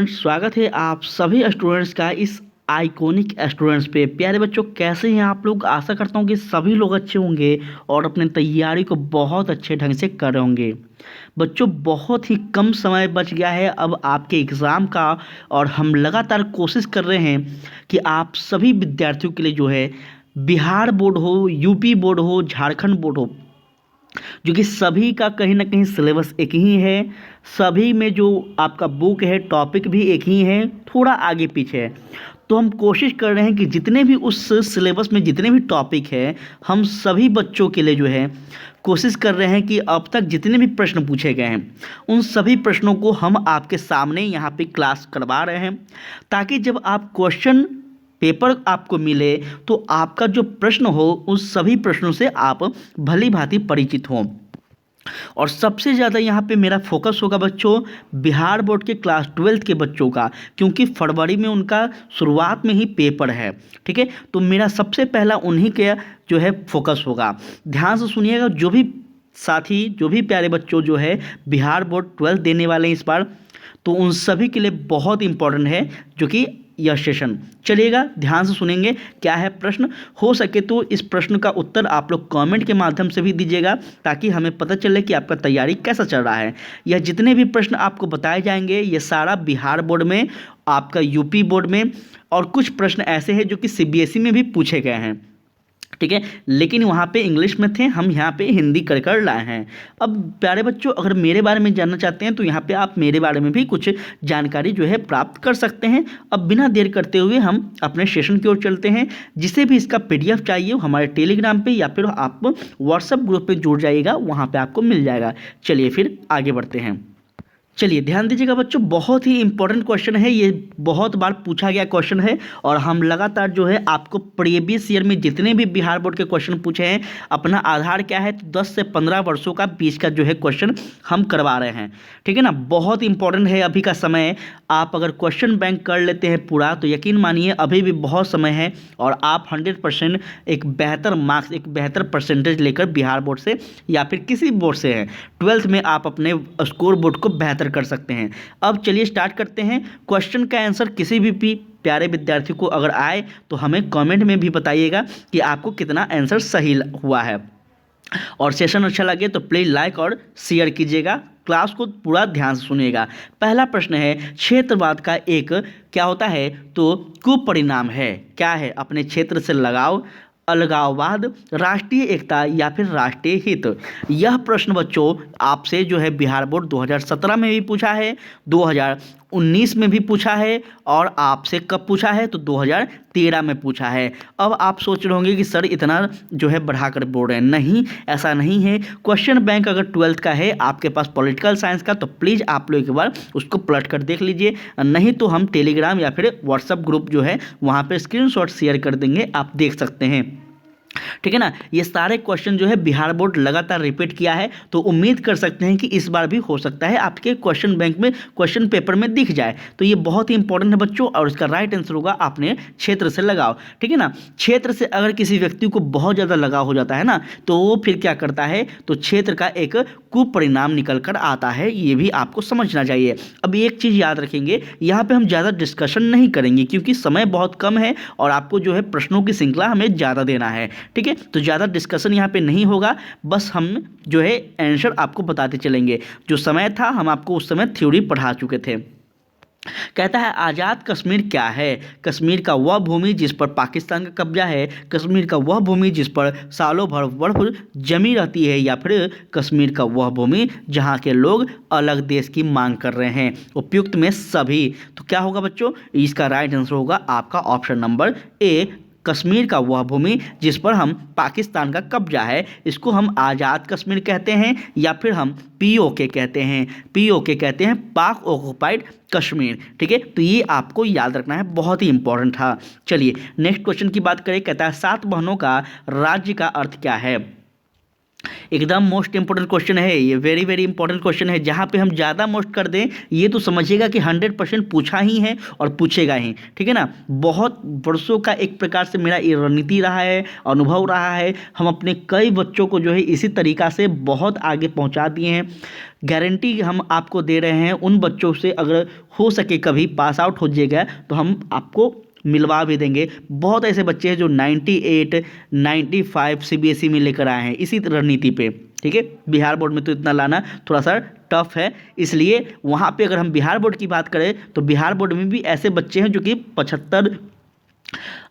Students, स्वागत है आप सभी स्टूडेंट्स का इस आइकॉनिक स्टूडेंट्स पे। प्यारे बच्चों, कैसे हैं आप लोग? आशा करता हूँ कि सभी लोग अच्छे होंगे और अपने तैयारी को बहुत अच्छे ढंग से कर रहे होंगे। बच्चों, बहुत ही कम समय बच गया है अब आपके एग्ज़ाम का, और हम लगातार कोशिश कर रहे हैं कि आप सभी विद्यार्थियों के लिए जो है, बिहार बोर्ड हो, यूपी बोर्ड हो, झारखंड बोर्ड हो, जो कि सभी का कहीं ना कहीं सिलेबस एक ही है। सभी में जो आपका बुक है, टॉपिक भी एक ही है, थोड़ा आगे पीछे है। तो हम कोशिश कर रहे हैं कि जितने भी उस सिलेबस में जितने भी टॉपिक है, हम सभी बच्चों के लिए जो है कोशिश कर रहे हैं कि अब तक जितने भी प्रश्न पूछे गए हैं, उन सभी प्रश्नों को हम आपके सामने यहाँ पे क्लास करवा रहे हैं, ताकि जब आप क्वेश्चन पेपर आपको मिले तो आपका जो प्रश्न हो, उस सभी प्रश्नों से आप भली भांति परिचित हों। और सबसे ज़्यादा यहाँ पे मेरा फोकस होगा बच्चों, बिहार बोर्ड के क्लास 12th के बच्चों का, क्योंकि फरवरी में उनका शुरुआत में ही पेपर है। ठीक है, तो मेरा सबसे पहला उन्हीं के जो है फोकस होगा। ध्यान से सुनिएगा, जो भी साथी, जो भी प्यारे बच्चों जो है बिहार बोर्ड 12th देने वाले हैं इस बार, तो उन सभी के लिए बहुत इंपॉर्टेंट है जो कि यह सेशन। चलिएगा, ध्यान से सुनेंगे क्या है प्रश्न। हो सके तो इस प्रश्न का उत्तर आप लोग कमेंट के माध्यम से भी दीजिएगा, ताकि हमें पता चले कि आपका तैयारी कैसा चल रहा है। यह जितने भी प्रश्न आपको बताए जाएंगे, ये सारा बिहार बोर्ड में, आपका यूपी बोर्ड में, और कुछ प्रश्न ऐसे हैं जो कि सीबीएसई में भी पूछे गए हैं। ठीक है, लेकिन वहाँ पे इंग्लिश में थे, हम यहाँ पे हिंदी कर लाए हैं। अब प्यारे बच्चों, अगर मेरे बारे में जानना चाहते हैं तो यहाँ पे आप मेरे बारे में भी कुछ जानकारी जो है प्राप्त कर सकते हैं। अब बिना देर करते हुए हम अपने सेशन की ओर चलते हैं। जिसे भी इसका पीडीएफ चाहिए, हमारे टेलीग्राम पे या फिर आप व्हाट्सएप ग्रुप पे जुड़ जाइएगा, वहाँ पर आपको मिल जाएगा। चलिए फिर आगे बढ़ते हैं। चलिए ध्यान दीजिएगा बच्चों, बहुत ही इंपॉर्टेंट क्वेश्चन है ये, बहुत बार पूछा गया क्वेश्चन है, और हम लगातार जो है आपको प्रीवियस ईयर में जितने भी बिहार बोर्ड के क्वेश्चन पूछे हैं, अपना आधार क्या है, तो 10 से 15 वर्षों का बीच का जो है क्वेश्चन हम करवा रहे हैं। ठीक है ना, बहुत इंपॉर्टेंट है अभी का समय। आप अगर क्वेश्चन बैंक कर लेते हैं पूरा, तो यकीन मानिए अभी भी बहुत समय है, और आप 100% एक बेहतर मार्क्स, एक बेहतर परसेंटेज लेकर बिहार बोर्ड से या फिर किसी बोर्ड से हैं, 12th में आप अपने स्कोर बोर्ड को बेहतर कर सकते हैं। अब चलिए स्टार्ट करते हैं। क्वेश्चन का आंसर किसी भी प्यारे विद्यार्थी को अगर आए तो हमें कमेंट में भी बताइएगा कि आपको कितना आंसर सही हुआ है। और सेशन अच्छा लगे तो प्लीज लाइक और शेयर कीजिएगा। क्लास को पूरा ध्यान से सुनिएगा। पहला प्रश्न है, क्षेत्रवाद का एक क्या होता है, तो कुपरिणाम है। क्या है? अपने क्षेत्र से लगाव, अलगाववाद, राष्ट्रीय एकता या फिर राष्ट्रीय हित। यह प्रश्न बच्चों आपसे जो है बिहार बोर्ड 2017 में भी पूछा है, 2019 में भी पूछा है, और आपसे कब पूछा है, तो 2013 में पूछा है। अब आप सोच रहे होंगे कि सर इतना जो है बढ़ाकर बोल रहे हैं। नहीं, ऐसा नहीं है। क्वेश्चन बैंक अगर 12th का है आपके पास पॉलिटिकल साइंस का, तो प्लीज़ आप लोग एक बार उसको पलट कर देख लीजिए। नहीं तो हम टेलीग्राम या फिर व्हाट्सएप ग्रुप जो है वहाँ पर स्क्रीनशॉट शेयर कर देंगे, आप देख सकते हैं। ठीक है ना, ये सारे क्वेश्चन जो है बिहार बोर्ड लगातार रिपीट किया है, तो उम्मीद कर सकते हैं कि इस बार भी हो सकता है आपके क्वेश्चन बैंक में, क्वेश्चन पेपर में दिख जाए। तो ये बहुत ही इंपॉर्टेंट है बच्चों, और इसका राइट आंसर होगा आपने क्षेत्र से लगाव। ठीक है ना, क्षेत्र से अगर किसी व्यक्ति को बहुत ज़्यादा लगाव हो जाता है ना, तो वो फिर क्या करता है, तो क्षेत्र का एक कुपरिणाम निकल कर आता है। ये भी आपको समझना चाहिए। अब एक चीज़ याद रखेंगे, यहाँ पर हम ज़्यादा डिस्कशन नहीं करेंगे क्योंकि समय बहुत कम है, और आपको जो है प्रश्नों की श्रृंखला हमें ज़्यादा देना है। ठीक है, तो ज़्यादा डिस्कशन यहाँ पे नहीं होगा, बस हम जो है आंसर आपको बताते चलेंगे। जो समय था हम आपको उस समय थ्योरी पढ़ा चुके थे। कहता है, आज़ाद कश्मीर क्या है? कश्मीर का वह भूमि जिस पर पाकिस्तान का कब्जा है, कश्मीर का वह भूमि जिस पर सालों भर बर्फ जमी रहती है, या फिर कश्मीर का वह भूमि जहां के लोग अलग देश की मांग कर रहे हैं। उपयुक्त में सभी। तो क्या होगा बच्चों, इसका राइट आंसर होगा आपका ऑप्शन नंबर ए, कश्मीर का वह भूमि जिस पर हम पाकिस्तान का कब्जा है, इसको हम आज़ाद कश्मीर कहते हैं, या फिर हम पीओके कहते हैं। पीओके कहते हैं पाक ऑक्युपाइड कश्मीर। ठीक है, तो ये आपको याद रखना है, बहुत ही इंपॉर्टेंट था। चलिए नेक्स्ट क्वेश्चन की बात करें। कहता है, 7 बहनों का राज्य का अर्थ क्या है? एकदम मोस्ट इंपॉर्टेंट क्वेश्चन है ये, वेरी वेरी इंपॉर्टेंट क्वेश्चन है। जहाँ पे हम ज़्यादा मोस्ट कर दें ये तो समझिएगा कि 100% पूछा ही है और पूछेगा ही, ठीक है ना। बहुत वर्षों का एक प्रकार से मेरा ये रणनीति रहा है, अनुभव रहा है। हम अपने कई बच्चों को जो है इसी तरीक़ा से बहुत आगे पहुँचा दिए हैं। गारंटी हम आपको दे रहे हैं, उन बच्चों से अगर हो सके कभी पास आउट हो जाएगा तो हम आपको मिलवा भी देंगे। बहुत ऐसे बच्चे हैं जो 98 95 सीबीएसई में लेकर आए हैं इसी रणनीति पे, ठीक है। बिहार बोर्ड में तो इतना लाना थोड़ा सा टफ है, इसलिए वहाँ पे अगर हम बिहार बोर्ड की बात करें तो बिहार बोर्ड में भी ऐसे बच्चे हैं जो कि 75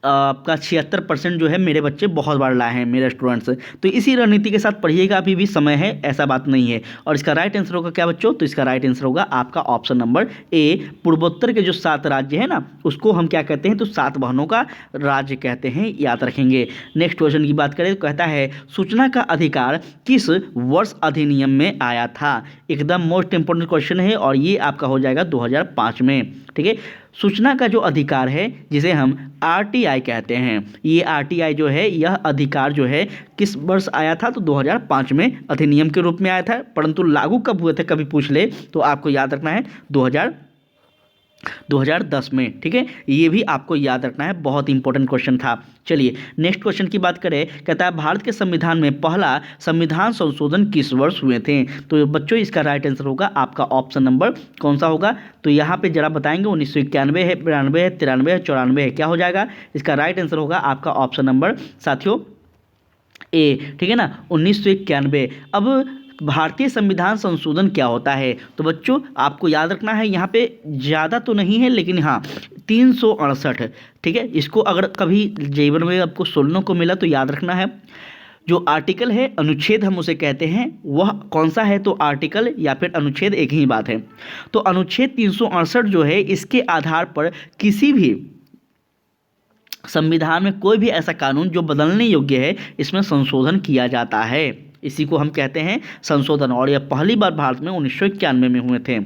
आपका 76% जो है मेरे बच्चे बहुत बार लाए हैं, मेरे स्टूडेंट्स। तो इसी रणनीति के साथ पढ़िएगा, अभी भी समय है, ऐसा बात नहीं है। और इसका राइट आंसर होगा क्या बच्चों? तो इसका राइट आंसर होगा आपका ऑप्शन नंबर ए। पूर्वोत्तर के जो 7 राज्य है ना उसको हम क्या कहते हैं? तो 7 बहनों का राज्य कहते हैं, याद रखेंगे। नेक्स्ट क्वेश्चन की बात करें तो कहता है सूचना का अधिकार किस वर्ष अधिनियम में आया था? एकदम मोस्ट इंपोर्टेंट क्वेश्चन है और ये आपका हो जाएगा 2005 में, ठीक है। सूचना का जो अधिकार है जिसे हम आरटीआई कहते हैं, ये आरटीआई जो है यह अधिकार जो है किस वर्ष आया था? तो 2005 में अधिनियम के रूप में आया था, परंतु लागू कब हुए थे कभी पूछ ले तो आपको याद रखना है 2010 में, ठीक है। ये भी आपको याद रखना है, बहुत इंपॉर्टेंट क्वेश्चन था। चलिए नेक्स्ट क्वेश्चन की बात करें, कहता है भारत के संविधान में पहला संविधान संशोधन किस वर्ष हुए थे? तो बच्चों इसका राइट आंसर होगा आपका ऑप्शन नंबर कौन सा होगा? तो यहाँ पे जरा बताएंगे 1991 है, 92 है, 93 है, 94 है, क्या हो जाएगा? इसका राइट आंसर होगा आपका ऑप्शन नंबर साथियों ए, ठीक है ना, 1991। अब भारतीय संविधान संशोधन क्या होता है? तो बच्चों आपको याद रखना है, यहाँ पे ज़्यादा तो नहीं है लेकिन हाँ 368, ठीक है। इसको अगर कभी जीवन में आपको सुनने को मिला तो याद रखना है। जो आर्टिकल है, अनुच्छेद हम उसे कहते हैं, वह कौन सा है? तो आर्टिकल या फिर अनुच्छेद एक ही बात है। तो अनुच्छेद 368 जो है इसके आधार पर किसी भी संविधान में कोई भी ऐसा कानून जो बदलने योग्य है इसमें संशोधन किया जाता है, इसी को हम कहते हैं संशोधन। और यह पहली बार भारत में 1991 में हुए थे।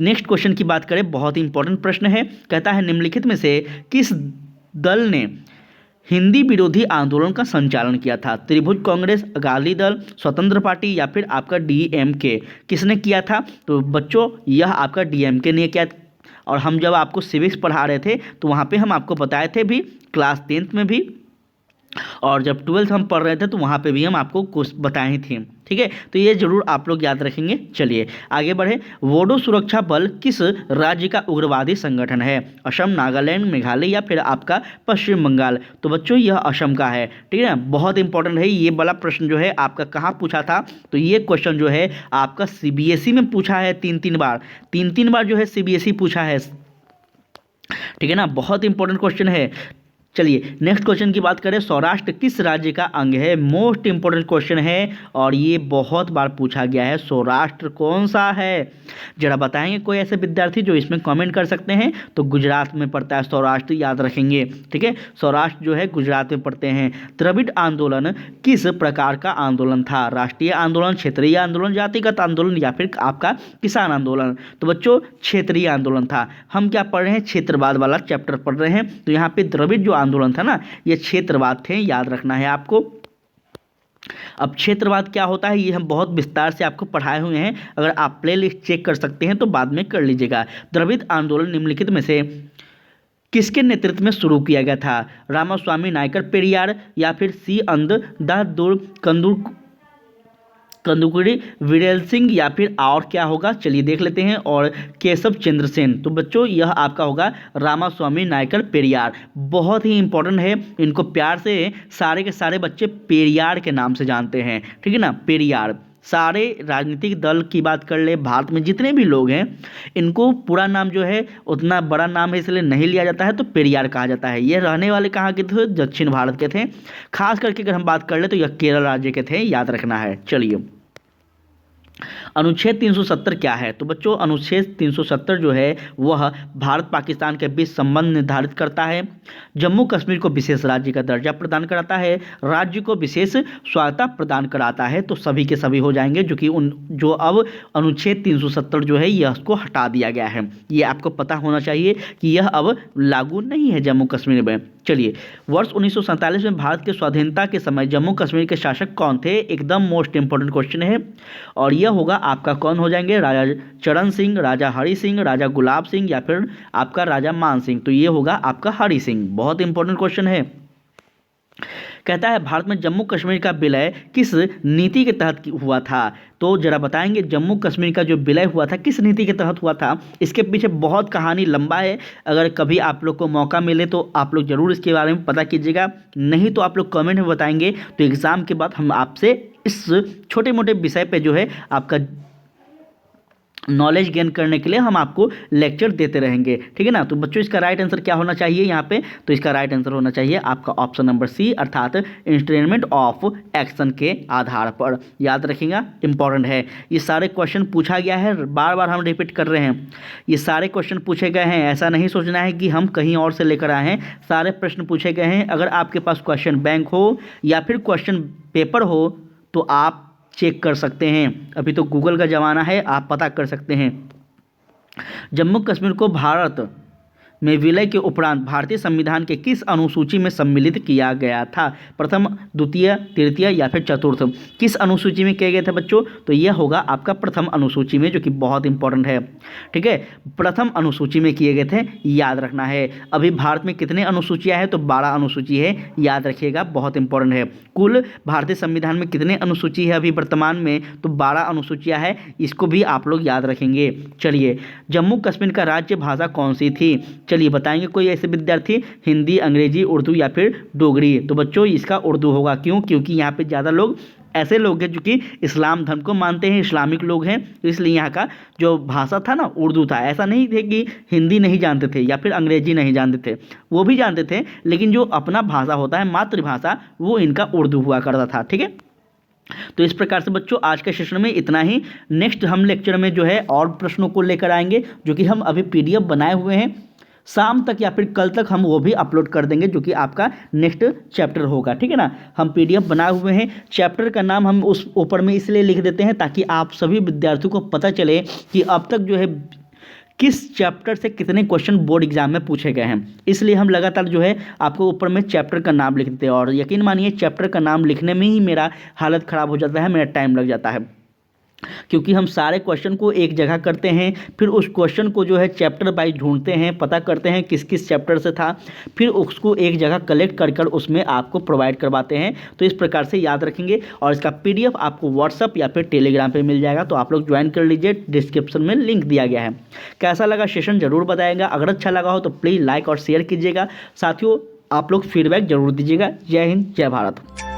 नेक्स्ट क्वेश्चन की बात करें, बहुत ही इंपॉर्टेंट प्रश्न है, कहता है निम्नलिखित में से किस दल ने हिंदी विरोधी आंदोलन का संचालन किया था? त्रिभुज कांग्रेस, अकाली दल, स्वतंत्र पार्टी या फिर आपका डीएमके, किसने किया था? तो बच्चों यह आपका डीएमके ने किया। और हम जब आपको सिविक्स पढ़ा रहे थे तो वहाँ पे हम आपको बताए थे भी, क्लास 10th में भी, और जब 12th हम पढ़ रहे थे तो वहाँ पे भी हम आपको कुछ बताए थे, ठीक है। तो ये जरूर आप लोग याद रखेंगे। चलिए आगे बढ़े। बोडो सुरक्षा बल किस राज्य का उग्रवादी संगठन है? असम, नागालैंड, मेघालय या फिर आपका पश्चिम बंगाल? तो बच्चों यह असम का है, ठीक है ना। बहुत इंपॉर्टेंट है ये वाला प्रश्न जो है आपका कहाँ पूछा था? तो ये क्वेश्चन जो है आपका सीबीएसई में पूछा है, तीन तीन बार जो है सीबीएसई पूछा है, ठीक है ना। बहुत इंपॉर्टेंट क्वेश्चन है। चलिए नेक्स्ट क्वेश्चन की बात करें, सौराष्ट्र किस राज्य का अंग है? मोस्ट इंपॉर्टेंट क्वेश्चन है और ये बहुत बार पूछा गया है, सौराष्ट्र कौन सा है? जरा बताएंगे कोई ऐसे विद्यार्थी जो इसमें कमेंट कर सकते हैं? तो गुजरात में पड़ता है सौराष्ट्र, याद रखेंगे, ठीक है। सौराष्ट्र जो है गुजरात में पड़ते हैं। द्रविड़ आंदोलन किस प्रकार का आंदोलन था? राष्ट्रीय आंदोलन, क्षेत्रीय आंदोलन, जातिगत आंदोलन या फिर आपका किसान आंदोलन? तो बच्चों क्षेत्रीय आंदोलन था। हम क्या पढ़ रहे हैं? क्षेत्रवाद वाला चैप्टर पढ़ रहे हैं। तो यहाँ पे द्रविड़ जो आंदोलन था ना ये क्षेत्रवाद थे, याद रखना है आपको। अब क्षेत्रवाद क्या होता है ये हम बहुत विस्तार से आपको पढ़ाए हुए हैं, अगर आप प्लेलिस्ट चेक कर सकते हैं तो बाद में कर लीजिएगा। द्रविड़ आंदोलन निम्नलिखित में से किसके नेतृत्व में शुरू किया गया था? रामास्वामी नायकर पेरियार या फिर सी अंददादुर कंदुकुरी वीरेल सिंह या फिर और क्या होगा? चलिए देख लेते हैं। और केशव चंद्र सेन। तो बच्चों यह आपका होगा रामास्वामी नायकर पेरियार। बहुत ही इंपॉर्टेंट है, इनको प्यार से सारे के सारे बच्चे पेरियार के नाम से जानते हैं, ठीक है ना, पेरियार। सारे राजनीतिक दल की बात कर ले, भारत में जितने भी लोग हैं इनको पूरा नाम जो है उतना बड़ा नाम है इसलिए नहीं लिया जाता है, तो पेरियार कहा जाता है। ये रहने वाले कहाँ के थे? दक्षिण भारत के थे। खास करके अगर हम बात कर ले तो यह केरल राज्य के थे, याद रखना है। चलिए अनुच्छेद 370 क्या है? तो बच्चों अनुच्छेद 370 जो है वह भारत पाकिस्तान के बीच संबंध निर्धारित करता है, जम्मू कश्मीर को विशेष राज्य का दर्जा प्रदान कराता है, राज्य को विशेष स्वायत्तता प्रदान कराता है। तो सभी के सभी हो जाएंगे जो अब अनुच्छेद 370 जो है यह उसको हटा दिया गया है। ये आपको पता होना चाहिए कि यह अब लागू नहीं है जम्मू कश्मीर में। चलिए, वर्ष 1947 में भारत के स्वाधीनता के समय जम्मू कश्मीर के शासक कौन थे? एकदम मोस्ट इंपॉर्टेंट क्वेश्चन है और यह होगा आपका कौन हो जाएंगे? राजा चरण सिंह, राजा हरि सिंह, राजा गुलाब सिंह या फिर आपका राजा मान सिंह। तो ये होगा आपका हरि सिंह। बहुत इंपॉर्टेंट क्वेश्चन है। कहता है भारत में जम्मू कश्मीर का विलय किस नीति के तहत हुआ था? तो जरा बताएंगे जम्मू कश्मीर का जो विलय हुआ था किस नीति के तहत हुआ था? इसके पीछे बहुत कहानी लंबा है, अगर कभी आप लोग को मौका मिले तो आप लोग जरूर इसके बारे में पता कीजिएगा, नहीं तो आप लोग कमेंट में बताएंगे। तो एग्ज़ाम के बाद हम आपसे इस छोटे मोटे विषय पे जो है आपका नॉलेज गेन करने के लिए हम आपको लेक्चर देते रहेंगे, ठीक है ना। तो बच्चों इसका राइट आंसर क्या होना चाहिए यहाँ पे? तो इसका राइट आंसर होना चाहिए आपका ऑप्शन नंबर सी, अर्थात इंस्ट्रूमेंट ऑफ एक्शन के आधार पर। याद रखिएगा, इंपॉर्टेंट है। ये सारे क्वेश्चन पूछा गया है, बार बार हम रिपीट कर रहे हैं, ये सारे क्वेश्चन पूछे गए हैं। ऐसा नहीं सोचना है कि हम कहीं और से लेकर आए हैं, सारे प्रश्न पूछे गए हैं। अगर आपके पास क्वेश्चन बैंक हो या फिर क्वेश्चन पेपर हो तो आप चेक कर सकते हैं, अभी तो गूगल का ज़माना है, आप पता कर सकते हैं। जम्मू कश्मीर को भारत में विलय के उपरांत भारतीय संविधान के किस अनुसूची में सम्मिलित किया गया था? प्रथम, द्वितीय, तृतीय या फिर चतुर्थ? किस अनुसूची में किए गए थे बच्चों? तो यह होगा आपका प्रथम अनुसूची में, जो कि बहुत इंपॉर्टेंट है, ठीक है। प्रथम अनुसूची में किए गए थे, याद रखना है। अभी भारत में कितने अनुसूचियाँ हैं? तो 12 अनुसूची है, याद रखिएगा, बहुत इंपॉर्टेंट है। कुल भारतीय संविधान में कितने अनुसूची है अभी वर्तमान में? तो 12 अनुसूचियाँ है, इसको भी आप लोग याद रखेंगे। चलिए, जम्मू कश्मीर का राज्य भाषा कौन सी थी? चलिए बताएंगे कोई ऐसे विद्यार्थी, हिंदी, अंग्रेजी, उर्दू या फिर डोगरी? तो बच्चों इसका उर्दू होगा। क्यों? क्योंकि यहाँ पे ज़्यादा लोग ऐसे लोग हैं जो कि इस्लाम धर्म को मानते हैं, इस्लामिक लोग हैं, तो इसलिए यहाँ का जो भाषा था ना उर्दू था। ऐसा नहीं थे कि हिंदी नहीं जानते थे या फिर अंग्रेजी नहीं जानते थे, वो भी जानते थे, लेकिन जो अपना भाषा होता है मातृभाषा वो इनका उर्दू हुआ करता था, ठीक है। तो इस प्रकार से बच्चों आज के सेशन में इतना ही। नेक्स्ट हम लेक्चर में जो है और प्रश्नों को लेकर आएंगे, जो कि हम अभी PDF बनाए हुए हैं, शाम तक या फिर कल तक हम वो भी अपलोड कर देंगे, जो कि आपका नेक्स्ट चैप्टर होगा, ठीक है ना। हम PDF बनाए हुए हैं, चैप्टर का नाम हम उस ऊपर में इसलिए लिख देते हैं ताकि आप सभी विद्यार्थियों को पता चले कि अब तक जो है किस चैप्टर से कितने क्वेश्चन बोर्ड एग्जाम में पूछे गए हैं। इसलिए हम लगातार जो है आपको ऊपर में चैप्टर का नाम लिख देते हैं, और यकीन मानिए चैप्टर का नाम लिखने में ही मेरा हालत ख़राब हो जाता है, मेरा टाइम लग जाता है, क्योंकि हम सारे क्वेश्चन को एक जगह करते हैं, फिर उस क्वेश्चन को जो है चैप्टर वाइज ढूंढते हैं, पता करते हैं किस किस चैप्टर से था, फिर उसको एक जगह कलेक्ट कर उसमें आपको प्रोवाइड करवाते हैं। तो इस प्रकार से याद रखेंगे, और इसका PDF आपको व्हाट्सअप या फिर टेलीग्राम पे मिल जाएगा, तो आप लोग ज्वाइन कर लीजिए, डिस्क्रिप्शन में लिंक दिया गया है। कैसा लगा सेशन ज़रूर बताएगा, अगर अच्छा लगा हो तो प्लीज़ लाइक और शेयर कीजिएगा। साथियों आप लोग फीडबैक जरूर दीजिएगा। जय हिंद, जय भारत।